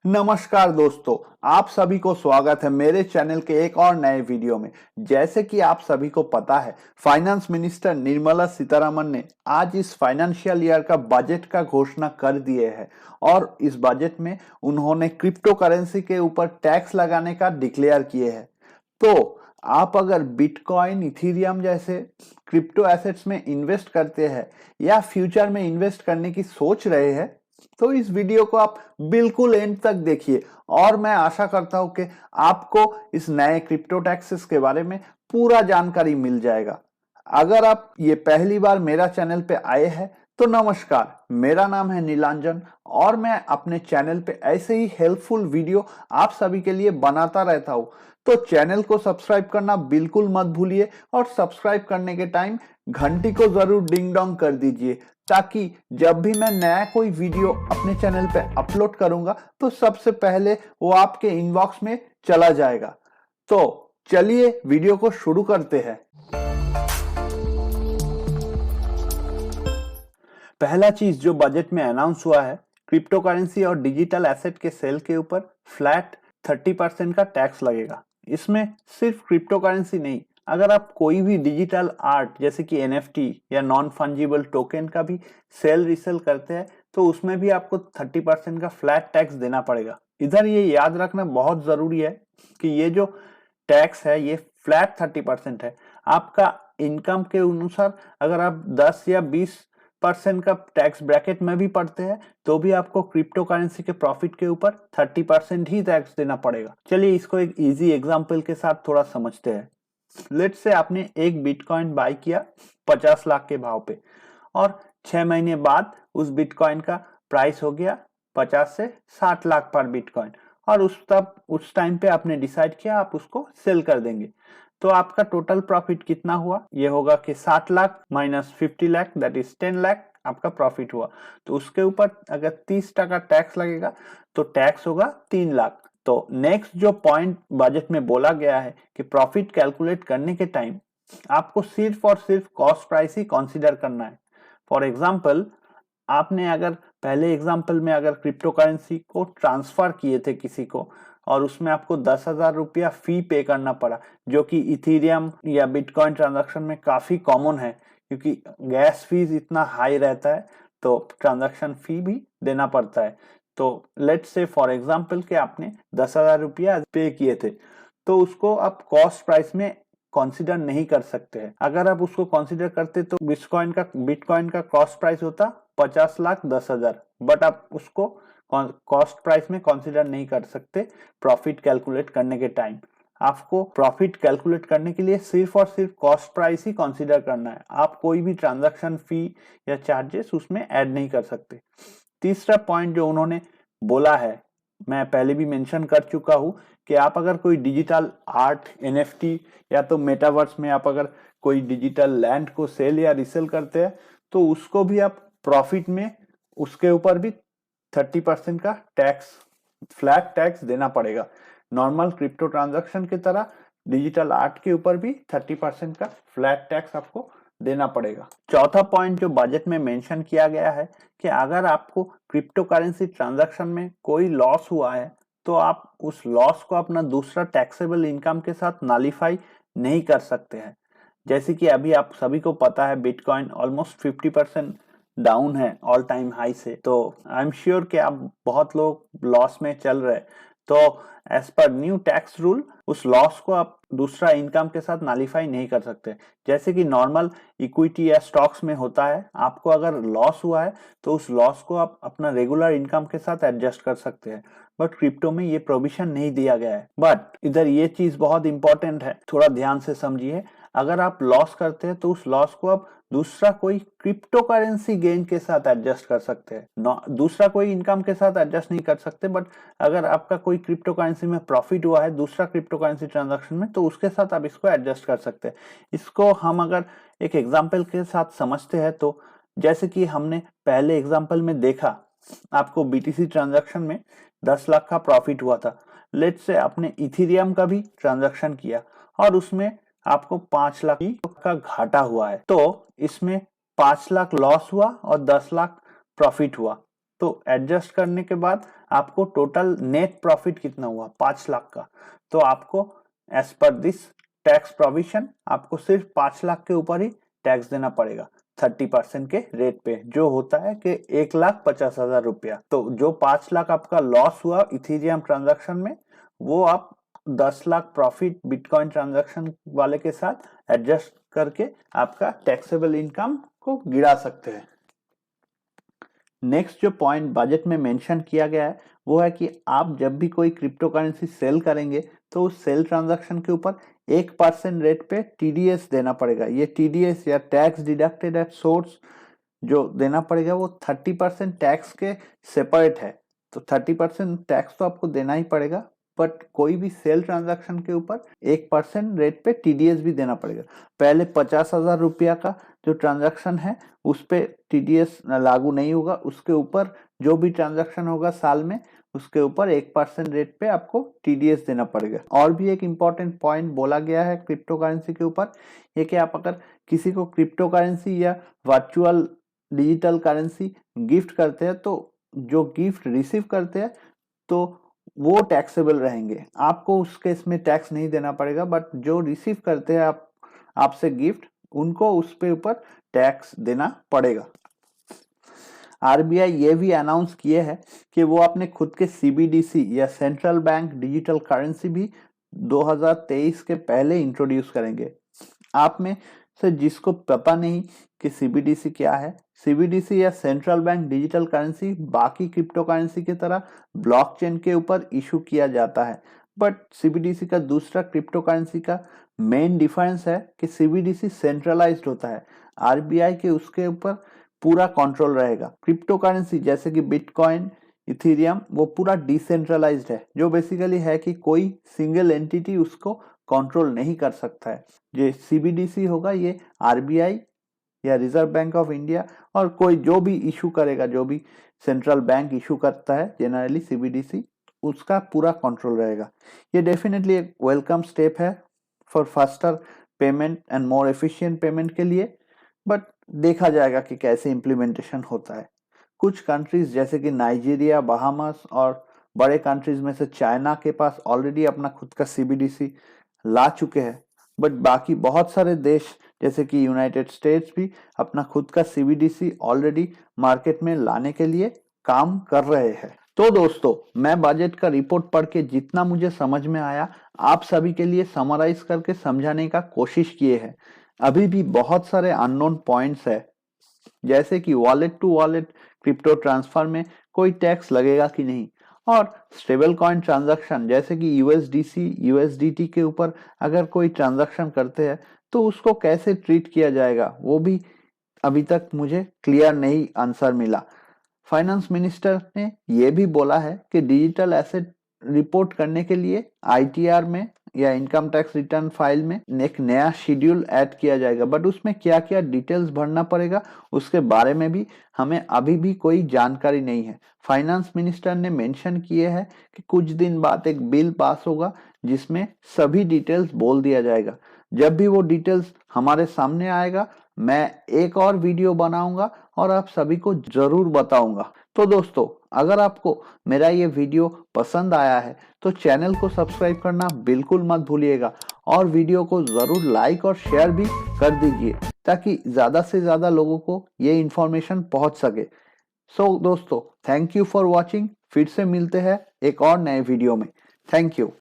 नमस्कार दोस्तों, आप सभी को स्वागत है मेरे चैनल के एक और नए वीडियो में। जैसे कि आप सभी को पता है, फाइनेंस मिनिस्टर निर्मला सीतारमण ने आज इस फाइनेंशियल ईयर का बजट का घोषणा कर दिए है और इस बजट में उन्होंने क्रिप्टो करेंसी के ऊपर टैक्स लगाने का डिक्लेयर किए हैं। तो आप अगर बिटकॉइन, इथेरियम जैसे क्रिप्टो एसेट्स में इन्वेस्ट करते हैं या फ्यूचर में इन्वेस्ट करने की सोच रहे हैं, तो इस वीडियो को आप बिल्कुल एंड तक देखिए और मैं आशा करता हूं कि आपको इस नए क्रिप्टो टैक्सेस के बारे में पूरा जानकारी मिल जाएगा। अगर आप ये पहली बार मेरा चैनल पे आए हैं तो नमस्कार, मेरा नाम है नीलांजन और मैं अपने चैनल पे ऐसे ही हेल्पफुल वीडियो आप सभी के लिए बनाता रहता हूं। तो चैनल को सब्सक्राइब करना बिल्कुल मत भूलिए और सब्सक्राइब करने के टाइम घंटी को जरूर डिंग डोंग कर दीजिए, ताकि जब भी मैं नया कोई वीडियो अपने चैनल पे अपलोड करूंगा तो सबसे पहले वो आपके इनबॉक्स में चला जाएगा। तो चलिए वीडियो को शुरू करते हैं। पहला चीज जो बजट में अनाउंस हुआ है, क्रिप्टो करेंसी और डिजिटल एसेट के सेल के ऊपर फ्लैट 30% का टैक्स लगेगा। इसमें सिर्फ क्रिप्टो करेंसी नहीं, अगर आप कोई भी डिजिटल आर्ट जैसे कि एनएफटी या नॉन फंजिबल टोकन का भी सेल रिसेल करते हैं तो उसमें भी आपको 30% का फ्लैट टैक्स देना पड़ेगा। इधर ये याद रखना बहुत जरूरी है कि ये जो टैक्स है ये फ्लैट 30% है। आपका इनकम के अनुसार अगर आप 10 या 20% का टैक्स ब्रैकेट में भी पड़ते हैं तो भी आपको क्रिप्टो करेंसी के प्रॉफिट के ऊपर 30% ही टैक्स देना पड़ेगा। चलिए इसको एक इजी एग्जांपल के साथ थोड़ा समझते हैं। लेट्स से आपने एक बिटकॉइन बाय किया 50 लाख के भाव पे और 6 महीने बाद उस बिटकॉइन का प्राइस हो गया 50 से 60 लाख पर बिटकॉइन और उस टाइम पे आपने डिसाइड किया आप उसको सेल कर देंगे। तो आपका टोटल प्रॉफिट कितना हुआ? ये होगा कि 60 lakh minus 50 lakh that is 10 lakh आपका प्रॉफिट हुआ। तो उसके ऊपर अगर 30% टैक्स लगेगा तो टैक्स होगा 3 लाख। तो नेक्स्ट जो पॉइंट बजट में बोला गया है कि प्रॉफिट कैलकुलेट करने के टाइम आपको सिर्फ और सिर्फ कॉस्ट प्राइस ही कंसीडर करना है। फॉर एग्जांपल, आपने अगर पहले एग्जांपल में अगर क्रिप्टो करेंसी को ट्रांसफर किए थे किसी को और उसमें आपको 10,000 रुपया फी पे करना पड़ा, जो कि इथेरियम या बिटकॉइन ट्रांजैक्शन में काफी कॉमन है क्योंकि गैस फीस इतना हाई रहता है तो ट्रांजैक्शन फी भी देना पड़ता है। तो लेट्स से फॉर एग्जांपल कि आपने 10,000 रुपया पे किए थे तो उसको आप कॉस्ट प्राइस में कंसीडर नहीं कर सकते हैं। अगर आप उसको कंसीडर करते तो बिटकॉइन का कॉस्ट प्राइस होता 50 लाख 10,000, बट आप उसको कॉस्ट प्राइस में कंसीडर नहीं कर सकते प्रॉफिट कैलकुलेट करने के टाइम। आपको प्रॉफिट कैलकुलेट करने के लिए सिर्फ और सिर्फ कॉस्ट प्राइस ही कंसीडर करना है। आप कोई भी ट्रांजैक्शन फी या चार्जेस उसमें ऐड नहीं कर सकते। तीसरा पॉइंट जो उन्होंने बोला है, मैं पहले भी मेंशन कर चुका हूं कि आप अगर कोई डिजिटल आर्ट, एनएफटी या तो मेटावर्स में आप अगर कोई डिजिटल लैंड को सेल या रिसेल करते हैं तो उसको भी आप प्रॉफिट में उसके ऊपर भी 30% का टैक्स, फ्लैट टैक्स देना पड़ेगा। नॉर्मल क्रिप्टो ट्रांजैक्शन की तरह डिजिटल आर्ट के ऊपर भी 30% का फ्लैट टैक्स आपको देना पड़ेगा। चौथा पॉइंट जो बजट में मेंशन किया गया है कि अगर आपको क्रिप्टो करेंसी ट्रांजैक्शन में कोई लॉस हुआ है तो आप उस लॉस को अपना दूसरा टैक्सेबल इनकम के साथ नॉलिफाई नहीं कर सकते हैं। जैसे कि अभी आप सभी को पता है बिटकॉइन ऑलमोस्ट 50% डाउन है ऑल टाइम हाई से, तो आई एम श्योर कि आप बहुत लोग लॉस में चल रहे हैं। तो as per new tax rule उस लॉस को आप दूसरा इनकम के साथ नॉलिफाई नहीं कर सकते। जैसे कि नॉर्मल इक्विटी या स्टॉक्स में होता है, आपको अगर लॉस हुआ है तो उस लॉस को आप अपना रेगुलर इनकम के साथ एडजस्ट कर सकते हैं, बट क्रिप्टो में ये प्रोविजन नहीं दिया गया है। बट इधर ये चीज बहुत इंपॉर्टेंट है, थोड़ा ध्यान से समझिए। अगर आप लॉस करते हैं तो उस लॉस को आप दूसरा कोई क्रिप्टो करेंसी गेन के साथ एडजस्ट कर सकते हैं, दूसरा कोई इनकम के साथ एडजस्ट नहीं कर सकते। बट अगर आपका कोई क्रिप्टो करेंसी में प्रॉफिट हुआ है दूसरा क्रिप्टो करेंसी ट्रांजैक्शन में तो उसके साथ आप इसको एडजस्ट कर सकते हैं। इसको हम अगर एक एग्जांपल के साथ समझते हैं तो जैसे कि हमने पहले एग्जांपल में देखा, आपको बीटीसी ट्रांजैक्शन में 10 लाख का प्रॉफिट हुआ था। लेट्स से आपने इथेरियम का भी ट्रांजैक्शन किया और उसमें आपको 5 लाख का घाटा हुआ है, तो इसमें 5 लाख लॉस हुआ और 10 लाख प्रॉफिट हुआ। तो एडजस्ट करने के बाद आपको टोटल नेट प्रॉफिट कितना हुआ, 5 लाख का। तो आपको as per this tax provision आपको सिर्फ 5 लाख के ऊपर ही टैक्स देना पड़ेगा 30% के रेट पे, जो होता है कि 1,50,000 रुपया। तो जो 5 लाख आपका लॉस हुआ इथीरियम ट्रांजैक्शन में, वो आप 10 लाख प्रॉफिट बिटकॉइन ट्रांजैक्शन वाले के साथ एडजस्ट करके आपका टैक्सेबल इनकम को गिरा सकते हैं। नेक्स्ट जो पॉइंट बजट में मेंशन किया गया है वो है कि आप जब भी कोई क्रिप्टो करेंसी सेल करेंगे तो उस सेल ट्रांजैक्शन के ऊपर 1% रेट पे टीडीएस देना पड़ेगा। ये टीडीएस या टैक्स डिडक्टेड एट सोर्स जो देना पड़ेगा वो 30% टैक्स के सेपरेट है। तो 30% टैक्स तो आपको देना ही पड़ेगा, बट कोई भी सेल ट्रांजैक्शन के ऊपर 1% रेट पे टीडीएस भी देना पड़ेगा। पहले 50,000 रुपया का जो ट्रांजैक्शन है उस पे टीडीएस लागू नहीं होगा, उसके ऊपर जो भी ट्रांजैक्शन होगा साल में उसके ऊपर 1% रेट पे आपको टीडीएस देना पड़ेगा। और भी एक इम्पॉर्टेंट पॉइंट बोला गया है क्रिप्टो करेंसी के ऊपर, ये कि आप अगर किसी को क्रिप्टो करेंसी या वर्चुअल डिजिटल करेंसी गिफ्ट करते हैं तो जो गिफ्ट रिसीव करते हैं तो वो टैक्सेबल रहेंगे, आपको उस केस में टैक्स नहीं देना पड़ेगा। बट जो रिसीव करते हैं आपसे गिफ्ट, उनको उस पे ऊपर टैक्स देना पड़ेगा। आरबीआई ये भी अनाउंस किए है कि वो अपने खुद के सीबीडीसी या सेंट्रल बैंक डिजिटल करेंसी भी 2023 के पहले इंट्रोड्यूस करेंगे। आप में से जिसको पता नहीं कि सीबीडीसी क्या है, सीबीडीसी या सेंट्रल बैंक डिजिटल करेंसी बाकी क्रिप्टो करेंसी की तरह ब्लॉकचेन के ऊपर इशू किया जाता है, बट सीबीडीसी का दूसरा क्रिप्टो करेंसी का मेन डिफरेंस है कि सीबीडीसी सेंट्रलाइज्ड होता है, आरबीआई के उसके ऊपर पूरा कंट्रोल रहेगा। क्रिप्टो करेंसी जैसे कि बिटकॉइन, इथेरियम वो पूरा डिसेंट्रलाइज्ड है, जो बेसिकली है कि कोई सिंगल एंटिटी उसको कंट्रोल नहीं कर सकता है। जो सीबीडीसी होगा ये आरबीआई या रिजर्व बैंक ऑफ इंडिया और कोई जो भी इशू करेगा, जो भी सेंट्रल बैंक इशू करता है जनरली सीबीडीसी, उसका पूरा कंट्रोल रहेगा। ये डेफिनेटली एक वेलकम स्टेप है for faster payment and more efficient payment के लिए, बट देखा जाएगा कि कैसे इम्प्लीमेंटेशन होता है। कुछ कंट्रीज जैसे कि नाइजीरिया, बहामास और बड़े कंट्रीज में से चाइना के पास ऑलरेडी अपना खुद का सीबीडीसी ला चुके हैं, बट बाकी बहुत सारे देश जैसे कि यूनाइटेड स्टेट्स भी अपना खुद का सीबीडीसी ऑलरेडी मार्केट में लाने के लिए काम कर रहे हैं। तो दोस्तों, मैं बजट का रिपोर्ट पढ़ के जितना मुझे समझ में आया आप सभी के लिए समराइज करके समझाने का कोशिश किए हैं। अभी भी बहुत सारे अननोन पॉइंट्स है, जैसे कि wallet to wallet crypto transfer में कोई टैक्स लगेगा कि नहीं, और स्टेबल कॉइन ट्रांजैक्शन जैसे कि यूएसडीसी, यूएसडीटी के ऊपर अगर कोई ट्रांजैक्शन करते हैं तो उसको कैसे ट्रीट किया जाएगा, वो भी अभी तक मुझे क्लियर नहीं आंसर मिला। फाइनेंस मिनिस्टर ने यह भी बोला है कि डिजिटल एसेट रिपोर्ट करने के लिए आईटीआर में या इनकम टैक्स रिटर्न फाइल में एक नया शेड्यूल ऐड किया जाएगा, बट उसमें क्या क्या डिटेल्स भरना पड़ेगा उसके बारे में भी हमें अभी भी कोई जानकारी नहीं है। फाइनेंस मिनिस्टर ने मेंशन किए है कि कुछ दिन बाद एक बिल पास होगा जिसमें सभी डिटेल्स बोल दिया जाएगा। जब भी वो डिटेल्स हमारे सामने आएगा मैं एक और वीडियो बनाऊंगा और आप सभी को जरूर बताऊंगा। तो दोस्तों, अगर आपको मेरा ये वीडियो पसंद आया है तो चैनल को सब्सक्राइब करना बिल्कुल मत भूलिएगा और वीडियो को जरूर लाइक और शेयर भी कर दीजिए ताकि ज्यादा से ज्यादा लोगों को ये इंफॉर्मेशन पहुंच सके। सो दोस्तों, थैंक यू फॉर वॉचिंग। फिर से मिलते हैं एक और नए वीडियो में। Thank you.